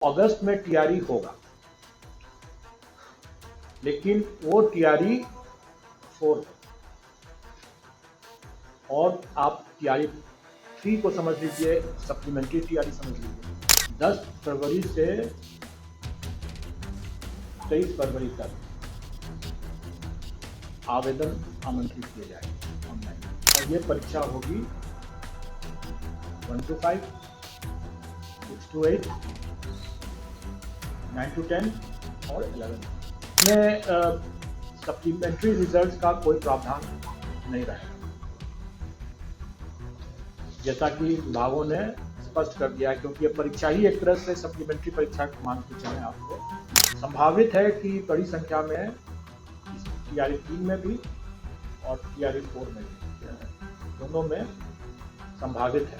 अगस्त में टीआरई होगा, लेकिन वो टीआरई 4 और आप टीआरई 3 को समझ लीजिए, सप्लीमेंट्री टीआरई समझ लीजिए। 10 फरवरी से 23 फरवरी तक आवेदन आमंत्रित किए जाएंगे ऑनलाइन, और ये परीक्षा होगी 1 to 5, 6 to 8, 9 to 10 और 11 में सप्लीमेंट्री रिजल्ट का कोई प्रावधान नहीं रहेगा, जैसा कि विभागों ने स्पष्ट कर दिया है, क्योंकि ये परीक्षा ही एक तरह से सप्लीमेंट्री परीक्षा मान के चले। आपको संभावित है कि बड़ी संख्या में टीआरई 3 में भी और टीआरई 4 में भी, दोनों में संभावित है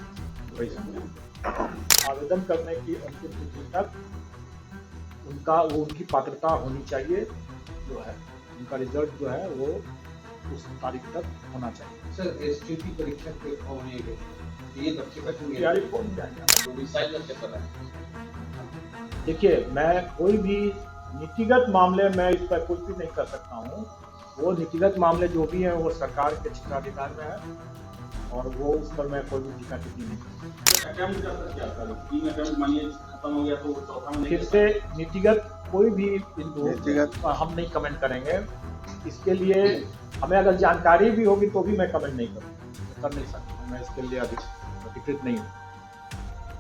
बड़ी संख्या। आवेदन करने की अंतिम तिथि तक उनकी पात्रता होनी चाहिए, जो है उनका रिजल्ट जो है वो उस तारीख तक होना चाहिए। सर एसटीटी परीक्षा के होने ये बच्चे का टीआरई 4 में जाएगा। तो डिसाइड करके पता है। देखिए, मैं कोई भी नीतिगत मामले में इस पर कुछ भी नहीं कर सकता हूँ। वो नीतिगत मामले जो भी हैं वो सरकार के क्षेत्राधिकार में है, और वो उस पर मैं कोई भी टीका टिप्पणी नहीं कर सकता। फिर से नीतिगत कोई भी बिंदु हम नहीं कमेंट करेंगे। इसके लिए हमें अगर जानकारी भी होगी तो भी मैं कमेंट नहीं कर नहीं सकता। मैं इसके लिए अभी अधिकृत नहीं हूँ।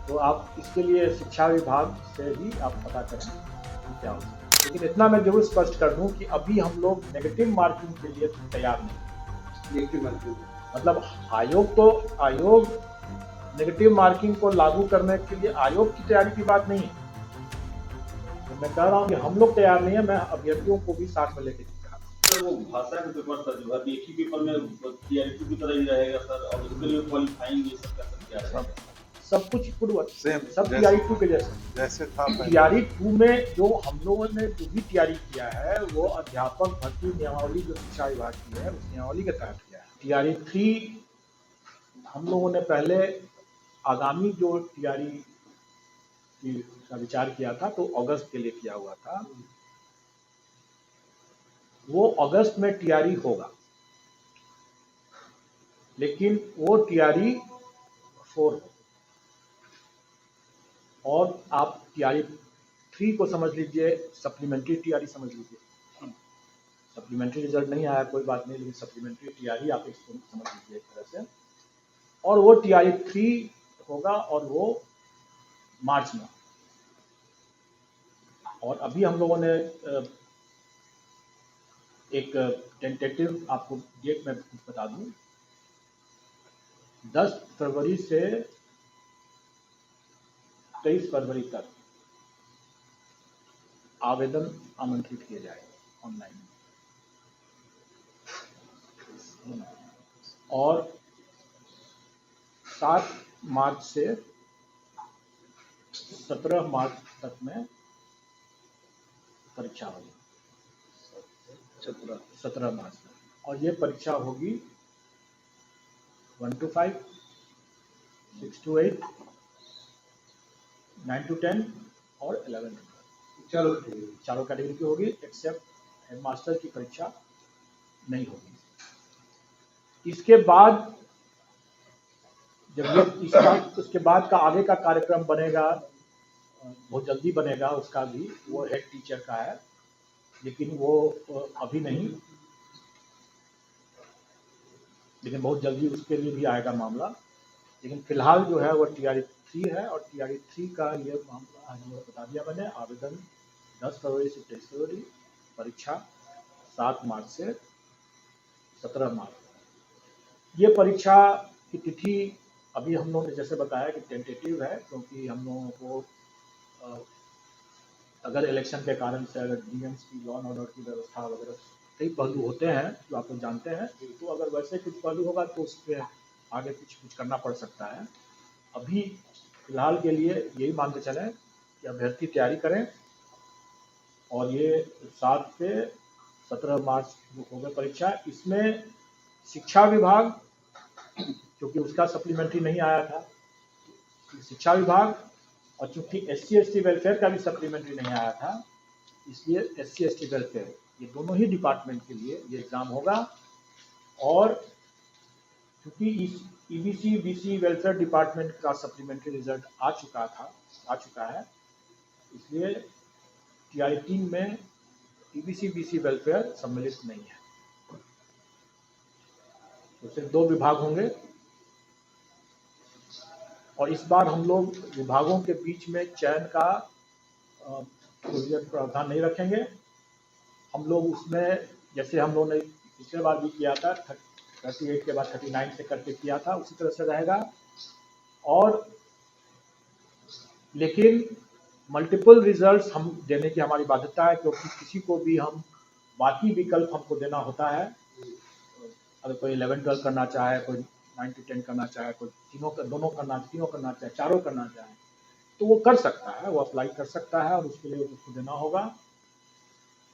तो आप इसके लिए शिक्षा विभाग से ही आप पता करें क्या होगा। लेकिन इतना मैं जरूर स्पष्ट कर दूं कि अभी हम लोग नेगेटिव मार्किंग के लिए तैयार नहीं। नेगेटिव मार्किंग मतलब आयोग नेगेटिव मार्किंग को लागू करने के लिए आयोग की तैयारी की बात नहीं है। तो मैं कह रहा हूँ कि हम लोग तैयार नहीं है। मैं अभ्यर्थियों को भी साथ में लेके सर वो भाषा के पेपर सर जो है एक ही पेपर में टीआरई 2 की तरह ही रहेगा सर, और उसके लिए क्वालिफाइंग ये सब क्या रहेगा? सब कुछ पूर्ववत सब टीआरई 2 के जैसे था। टीआरई 2 में जो हम लोगों ने जो भी तैयारी किया है वो अध्यापक भर्ती नियमावली जो शिक्षा विभाग की है उस नियमावली के तहत किया है। टीआरई 3 हम लोगों ने पहले आगामी जो टीआरई का विचार किया था तो अगस्त के लिए किया हुआ था। वो अगस्त में टीआरई होगा, लेकिन वो टीआरई 4 और आप टीआरई 3 को समझ लीजिए, सप्लीमेंट्री टीआरई समझ लीजिए। सप्लीमेंट्री रिजल्ट नहीं आया कोई बात नहीं, लेकिन सप्लीमेंट्री टीआरई आप इसको समझ लीजिए एक तरह से। और वो टीआरई 3 होगा और वो मार्च में। और अभी हम लोगों ने एक टेंटेटिव आपको डेट में बता दूं, 10 फरवरी से 23 फरवरी तक आवेदन आमंत्रित किए जाएंगे ऑनलाइन, और 7 मार्च से 17 मार्च तक में परीक्षा होगी। 17 मार्च में, और ये परीक्षा होगी 1 to 5, 6 to 8, 9 to 10 और 11 चारों कैटेगरी की होगी, एक्सेप्ट हेडमास्टर की परीक्षा नहीं होगी। इसके बाद जब उसके बाद का आगे का कार्यक्रम बनेगा, बहुत जल्दी बनेगा उसका भी, वो हेड टीचर का है, लेकिन वो अभी नहीं, लेकिन बहुत जल्दी उसके लिए भी आएगा मामला। लेकिन फिलहाल जो है वो टीआरई 3 है, और टीआरई 3 का ये मामला जो बता दिया मैंने। आवेदन 10 फरवरी से 23 फरवरी, परीक्षा 7 मार्च से 17 मार्च। ये परीक्षा की तिथि अभी हम लोगों ने जैसे बताया कि टेंटेटिव है, क्योंकि हम लोगों को अगर इलेक्शन के कारण से अगर डीएम्स की लॉ एंड ऑर्डर की व्यवस्था वगैरह कई पहलू होते हैं जो आप लोग जानते हैं, तो अगर वैसे कुछ पहलू होगा तो उस पर आगे कुछ करना पड़ सकता है। अभी फिलहाल के लिए यही मान के चलें कि अभ्यर्थी तैयारी करें, और ये 7 से 17 मार्च होगा परीक्षा। इसमें शिक्षा विभाग, क्योंकि उसका सप्लीमेंट्री नहीं आया था, शिक्षा विभाग और चूंकि SC/ST वेलफेयर का भी सप्लीमेंट्री नहीं आया था, इसलिए SC/ST वेलफेयर ये दोनों ही डिपार्टमेंट के लिए ये एग्ज़ाम होगा। और क्योंकि इस EBC BC वेलफेयर डिपार्टमेंट का सप्लीमेंट्री रिजल्ट आ चुका है, इसलिए TRE-3 में EBC BC वेलफेयर सम्मिलित नहीं है। तो सिर्फ 2 विभाग होंगे और इस बार हम लोग विभागों के बीच में चयन का कोई प्रावधान नहीं रखेंगे। हम लोग उसमें जैसे हम लोगों ने पिछले बार भी किया था, 38 के बाद 39 से करके किया था, उसी तरह से रहेगा। और लेकिन मल्टीपल रिजल्ट्स हम देने की हमारी बाध्यता है, क्योंकि किसी को भी हम बाकी विकल्प हमको देना होता है। अगर कोई 11-12 करना चाहे, कोई 9-10 करना चाहे, कोई तीनों करना चाहे, चारों करना चाहे, तो वो कर सकता है, वो अप्लाई कर सकता है और उसके लिए उसको देना होगा।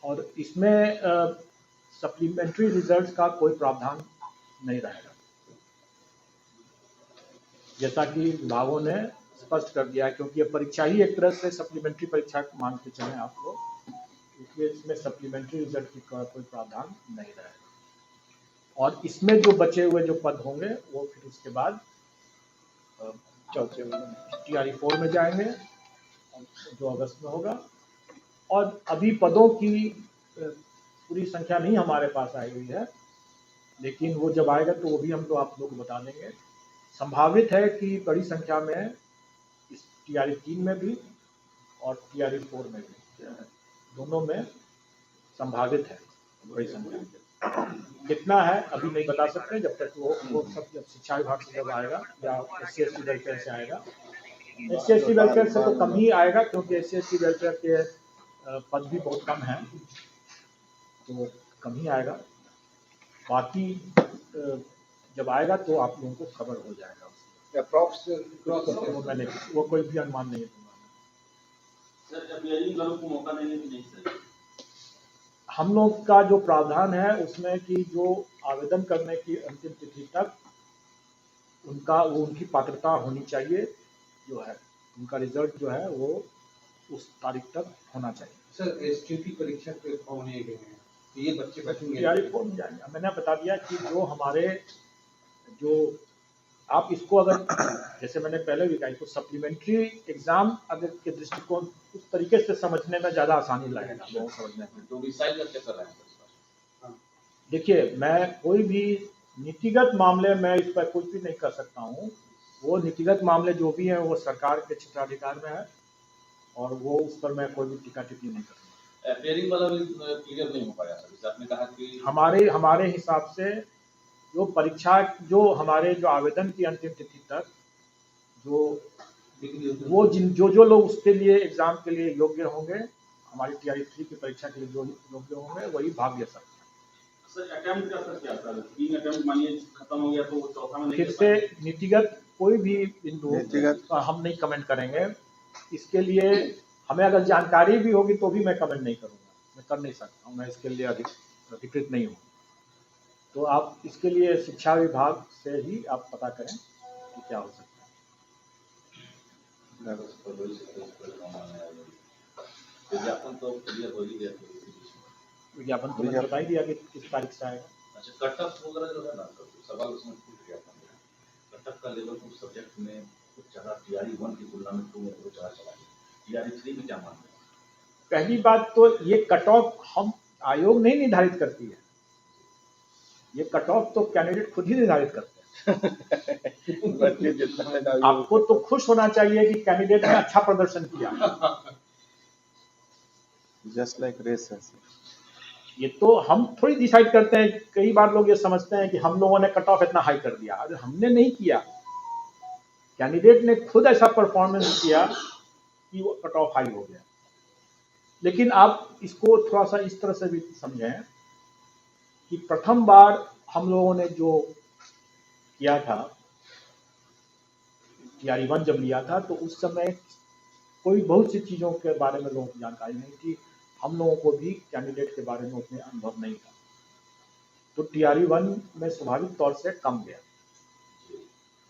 और इसमें सप्लीमेंट्री रिजल्ट्स का कोई प्रावधान नहीं रहेगा, जैसा कि विभागों ने स्पष्ट कर दिया है, क्योंकि ये परीक्षा ही एक तरह से सप्लीमेंट्री परीक्षा मान के चलें आप लोग, इसलिए इसमें सप्लीमेंट्री रिजल्ट की कोई प्रावधान नहीं रहेगा। और इसमें जो बचे हुए जो पद होंगे वो फिर उसके बाद चौथे TRE-4 में जाएंगे, जो अगस्त में होगा। और अभी पदों की पूरी संख्या नहीं हमारे पास आई हुई है, लेकिन वो जब आएगा तो वो भी हम तो आप लोग को बता देंगे। संभावित है कि बड़ी संख्या में इस TRE-3 में भी और TRE-4 में भी, दोनों में संभावित है बड़ी संख्या। कितना है अभी नहीं बता सकते, जब तक वो सब जब शिक्षा विभाग से जब आएगा या SC/ST वेलफेयर से आएगा। SC/ST वेलफेयर से तो कम ही आएगा, क्योंकि SC/ST वेलफेयर के पद भी बहुत कम हैं, तो कम ही आएगा। बाकी जब आएगा तो आप लोगों को खबर हो जाएगा उसका। वो कोई भी अनुमान नहीं दूंगा सर। अपीयरिंग वालों को मौका देंगे कि नहीं सर? हम लोग का जो प्रावधान है उसमें कि जो आवेदन करने की अंतिम तिथि तक उनकी पात्रता होनी चाहिए, जो है उनका रिजल्ट जो है वो उस तारीख तक होना चाहिए। सर STP परीक्षा के फॉर्म नहीं गए हैं, तो ये बच्चे बचेंगे? TRE-4 में जाएंगे। मैंने बता दिया कि जो आप इसको अगर जैसे मैंने पहले भी कहा, इसको सप्लीमेंट्री एग्जाम अगर के दृष्टिकोण उस तरीके से समझने में ज़्यादा आसानी लगेगा लोगों को समझने में। तो डिसाइड करके कर रहे हैं। देखिए, मैं कोई भी नीतिगत मामले में इस पर कुछ भी नहीं कर सकता हूँ। वो नीतिगत मामले जो भी हैं वो सरकार के क्षेत्राधिकार में है और वो उस पर मैं कोई भी टीका टिप्पणी नहीं करूँगा। अपीयरिंग वाला भी क्लियर नहीं हो पाया सर, जैसे आपने कहा कि हमारे हिसाब से जो परीक्षा जो हमारे जो आवेदन की अंतिम तिथि तक वो जो लोग उसके लिए एग्जाम के लिए योग्य होंगे, हमारी TRE-3 की परीक्षा के लिए जो योग्य होंगे वही भाग ले सकते हैं। सर अटेम्प्ट का सर क्या सर? 3 अटेम्प्ट मानिए खत्म हो गया तो वो चौथा में नहीं फिर से नीतिगत कोई भी बिंदु हम नहीं कमेंट करेंगे। इसके लिए हमें अगर जानकारी भी होगी तो भी मैं कमेंट नहीं करूँगा, मैं कर नहीं सकता हूँ, मैं इसके लिए अधिकृत नहीं हूँ। तो आप इसके लिए शिक्षा विभाग से ही आप पता करें कि क्या हो सकता है। विज्ञापन तो क्लियर हो ही गया। विज्ञापन तो मैंने बता ही दिया कि किस तारीख से आएगा। अच्छा, कट ऑफ वगैरह जो है ना सर, सवाल उसमें पूछ गया था मेरा। कट ऑफ का लेवल कुछ सब्जेक्ट में कुछ ज़्यादा TRE-1 की तुलना में तो ज़्यादा चला गया। TRE-3 में क्या मानते हैं? पहली बात तो ये कट ऑफ हम आयोग नहीं निर्धारित करती है, ये कट ऑफ तो कैंडिडेट खुद ही निर्धारित करते हैं। आपको तो खुश होना चाहिए कि कैंडिडेट ने अच्छा प्रदर्शन किया। Just like race. ये तो हम थोड़ी डिसाइड करते हैं। कई बार लोग ये समझते हैं कि हम लोगों ने कट ऑफ इतना हाई कर दिया, अरे हमने नहीं किया, कैंडिडेट ने खुद ऐसा परफॉर्मेंस किया कि वो कट ऑफ हाई हो गया। लेकिन आप इसको थोड़ा सा इस तरह से भी समझें कि प्रथम बार हम लोगों ने जो किया था, TRE-1 जब लिया था तो उस समय कोई बहुत सी चीज़ों के बारे में लोगों को जानकारी नहीं थी, हम लोगों को भी कैंडिडेट के बारे में उतने अनुभव नहीं था, तो TRE-1 में स्वाभाविक तौर से कम गया।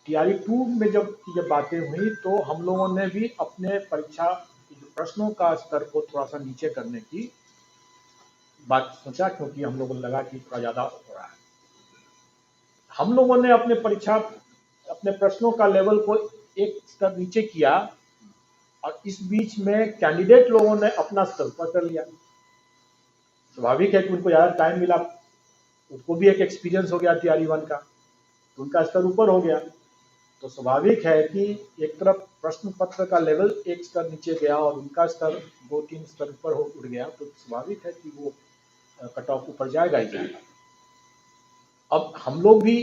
टीआरई 2 में जब ये बातें हुई तो हम लोगों ने भी अपने परीक्षा के जो प्रश्नों का स्तर को थोड़ा सा नीचे करने की बात सोचा, क्योंकि हम लोगों को लगा कि थोड़ा ज़्यादा हो रहा है। हम लोगों ने अपने प्रश्नों का लेवल को एक स्तर नीचे किया, और इस बीच में कैंडिडेट लोगों ने अपना स्तर ऊपर कर लिया। स्वाभाविक है कि उनको ज़्यादा टाइम मिला, उनको भी एक एक्सपीरियंस हो गया टीआरई 1 का, तो उनका स्तर ऊपर हो गया। तो स्वाभाविक है कि एक तरफ प्रश्न पत्र का लेवल एक स्तर नीचे गया और उनका स्तर 2-3 स्तर ऊपर उठ गया, तो स्वाभाविक है कि वो कट ऑफ ऊपर जाएगा ही जाएगा। अब हम लोग भी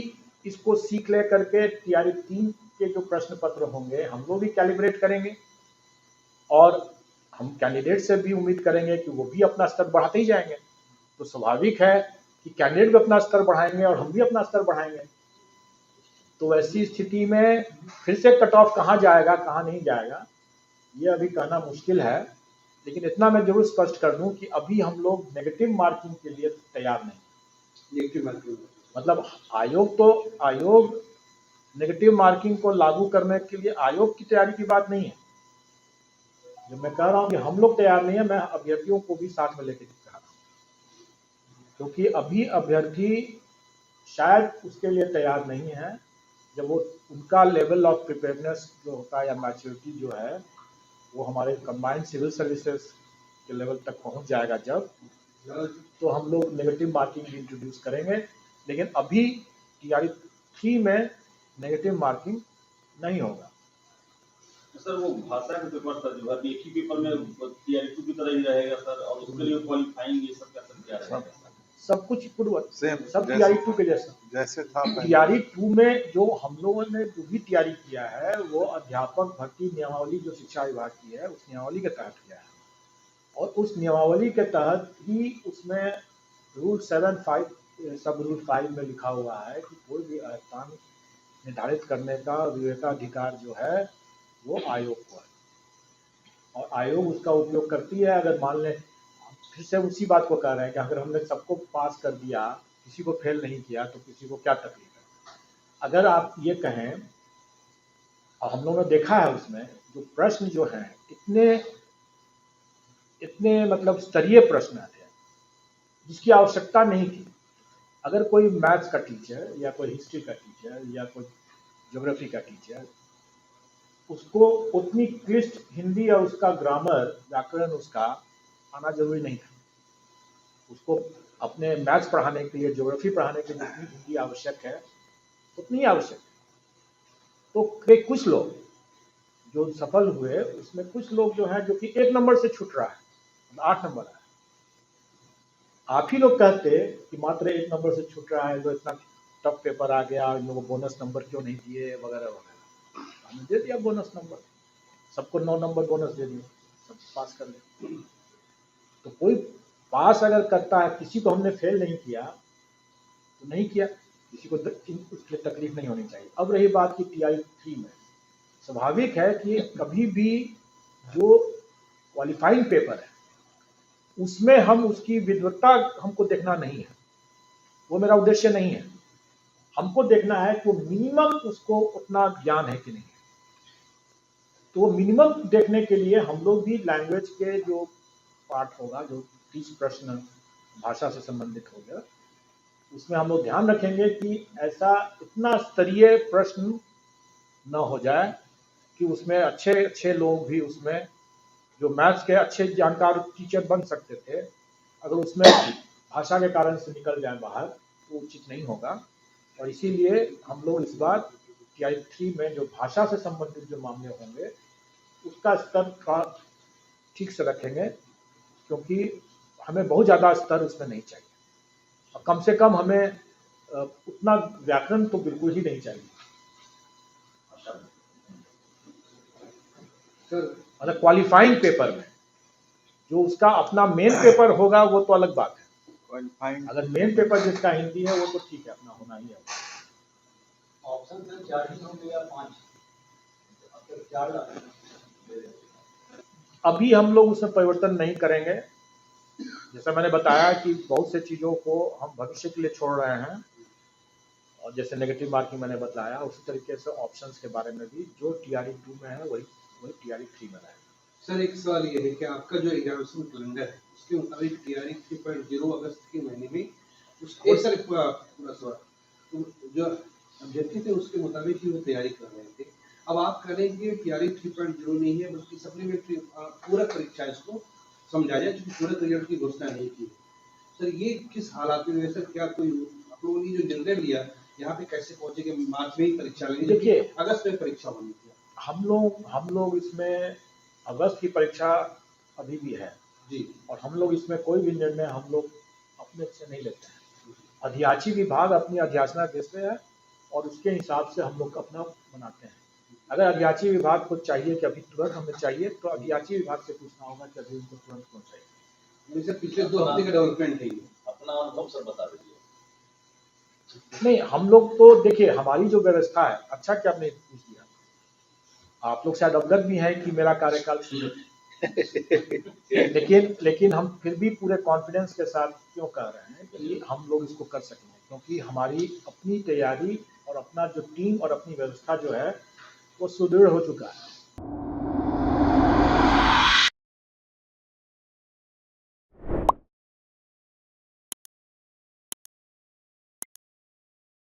इसको सीख ले करके टीआरई 3 के जो प्रश्न पत्र होंगे हम लोग भी कैलिब्रेट करेंगे, और हम कैंडिडेट से भी उम्मीद करेंगे कि वो भी अपना स्तर बढ़ाते ही जाएंगे। तो स्वाभाविक है कि कैंडिडेट भी अपना स्तर बढ़ाएंगे और हम भी अपना स्तर बढ़ाएंगे। तो ऐसी स्थिति में फिर से कट ऑफ कहाँ जाएगा कहाँ नहीं जाएगा ये अभी कहना मुश्किल है, लेकिन इतना मैं जरूर स्पष्ट कर दूं कि अभी हम लोग नेगेटिव मार्किंग के लिए तैयार नहीं। नेगेटिव मार्किंग मतलब आयोग नेगेटिव मार्किंग को लागू करने के लिए आयोग की तैयारी की बात नहीं है। जब मैं कह रहा हूँ कि हम लोग तैयार नहीं है, मैं अभ्यर्थियों को भी साथ में लेकर कह रहा हूँ, क्योंकि अभी अभ्यर्थी शायद उसके लिए तैयार नहीं है। जब वो उनका लेवल ऑफ प्रिपेयरनेस जो होता है या मैच्योरिटी जो है वो हमारे कंबाइंड सिविल सर्विसेज के लेवल तक पहुंच जाएगा जब, तो हम लोग नेगेटिव मार्किंग भी इंट्रोड्यूस करेंगे। लेकिन अभी टीआरई 3 में नेगेटिव मार्किंग नहीं होगा। सर वो भाषा का पेपर था जो अभी एक ही पेपर में टीआरई 2 की तरह ही रहेगा सर, और उसके लिए क्वालिफाइंग ये सब क्या रहेगा? सब कुछ पूर्व सेम सब टीआरई 2 के जैसे था टीआरई 2 में जो हम लोगों ने जो भी तैयारी किया है वो अध्यापक भर्ती नियमावली जो शिक्षा विभाग की है उस नियमावली के तहत किया है, और उस नियमावली के तहत ही उसमें रूल 7(5) सब रूल 5 में लिखा हुआ है कि कोई भी स्थान निर्धारित करने का विवेकाधिकार जो है वो आयोग को है, और आयोग उसका उपयोग करती है। अगर मान लें फिर से उसी बात को कह रहे हैं कि अगर हमने सबको पास कर दिया, किसी को फेल नहीं किया, तो किसी को क्या तकलीफ है। अगर आप ये कहें, और हम लोगों ने देखा है उसमें जो प्रश्न जो हैं इतने मतलब स्तरीय प्रश्न थे जिसकी आवश्यकता नहीं थी। अगर कोई मैथ्स का टीचर या कोई हिस्ट्री का टीचर या कोई ज्योग्राफी का टीचर, उसको उतनी क्लिष्ट हिंदी और उसका ग्रामर व्याकरण उसका आना जरूरी नहीं था। उसको अपने मैथ्स पढ़ाने के लिए, ज्योग्राफी पढ़ाने के लिए जितनी हिंदी आवश्यक है उतनी आवश्यक है। तो कुछ लोग जो सफल हुए उसमें कुछ लोग जो है जो कि 1 नंबर से छूट रहा है, 8 नंबर है। आप ही लोग कहते कि मात्र 1 नंबर से छूट रहा है, तो इतना टफ पेपर आ गया, इन लोगों को बोनस नंबर क्यों नहीं दिए वगैरह वगैरह। हमने दे दिया बोनस नंबर, सबको 9 नंबर बोनस दे दिए, सब पास कर ले। तो कोई पास अगर करता है, किसी को हमने फेल नहीं किया तो नहीं किया, किसी को उसके लिए तकलीफ नहीं होनी चाहिए। अब रही बात की टीआरई 3 में, स्वाभाविक है कि कभी भी जो क्वालिफाइंग पेपर है उसमें हम उसकी विद्वत्ता हमको देखना नहीं है, वो मेरा उद्देश्य नहीं है। हमको देखना है कि वो मिनिमम उसको उतना ज्ञान है कि नहीं है। तो वो मिनिमम देखने के लिए हम लोग भी लैंग्वेज के जो पार्ट होगा, जो 30 प्रश्न भाषा से संबंधित होगा, उसमें हम लोग ध्यान रखेंगे कि ऐसा इतना स्तरीय प्रश्न न हो जाए कि उसमें अच्छे लोग भी, उसमें जो मैथ्स के अच्छे जानकार टीचर बन सकते थे, अगर उसमें भाषा के कारण से निकल जाए बाहर तो उचित नहीं होगा। और इसीलिए हम लोग इस बार टीआरई 3 में जो भाषा से संबंधित जो मामले होंगे उसका स्तर का ठीक से रखेंगे, क्योंकि हमें बहुत ज़्यादा स्तर उसमें नहीं चाहिए, और कम से कम हमें उतना व्याकरण तो बिल्कुल ही नहीं चाहिए। मतलब क्वालिफाइंग पेपर में जो उसका अपना मेन पेपर होगा वो तो अलग बात है। अगर मेन पेपर जिसका हिंदी है वो तो ठीक है, अपना होना ही है। ऑप्शन से 4 ही होंगे या 5? अब तक 4 अभी हम लोग उसमें परिवर्तन नहीं करेंगे। जैसा मैंने बताया कि बहुत से चीज़ों को हम भविष्य के लिए छोड़ रहे हैं, और जैसे नेगेटिव मार्किंग मैंने बताया, उसी तरीके से ऑप्शंस के बारे में भी जो TRE 2 में है वही TRE 3 में रहेगा। सर एक सवाल ये है कि आपका जो एग्जामिनेशन कैलेंडर है उसके मुताबिक TRE 3.0 अगस्त के महीने में उसके सर पूरा सवाल तो जो ऑब्जेक्टिव थे उसके मुताबिक ही वो तैयारी कर रहे थे। अब आप करेंगे TRE 3.0 नहीं है बल्कि सप्लीमेंट्री पूरक परीक्षा इसको समझा जाए, क्योंकि पूरक रिजल्ट की घोषणा नहीं की। सर ये किस हालात में सर, क्या कोई आप लोगों ने जो निर्णय लिया यहाँ पे कैसे पहुंचे कि मार्च में ही परीक्षा लेनी, देखिए अगस्त में परीक्षा होनी थी? हम लोग इसमें अगस्त की परीक्षा अभी भी है जी, और हम लोग इसमें कोई भी निर्णय हम लोग अपने से नहीं लेते हैं। अध्याची विभाग अपनी अध्याचना देते हैं और उसके हिसाब से हम लोग अपना बनाते हैं। अगर अध्याची विभाग को चाहिए कि अभी तुरंत हमें चाहिए तो अध्याची विभाग से पूछना होगा कि अभी उनको तुरंत कौन चाहिए। जैसे पिछले 2 हफ्ते का डेवलपमेंट है ये। अपना अनुभव सर बता दीजिए। नहीं, हम लोग तो देखिए हमारी जो व्यवस्था है, अच्छा कि आपने पूछ दिया, आप लोग शायद अवगत भी हैं कि मेरा कार्यकाल शुरू लेकिन हम फिर भी पूरे कॉन्फिडेंस के साथ क्यों कह रहे हैं कि हम लोग इसको कर सकेंगे, क्योंकि हमारी अपनी तैयारी और अपना जो टीम और अपनी व्यवस्था जो है वो सुदृढ़ हो चुका है।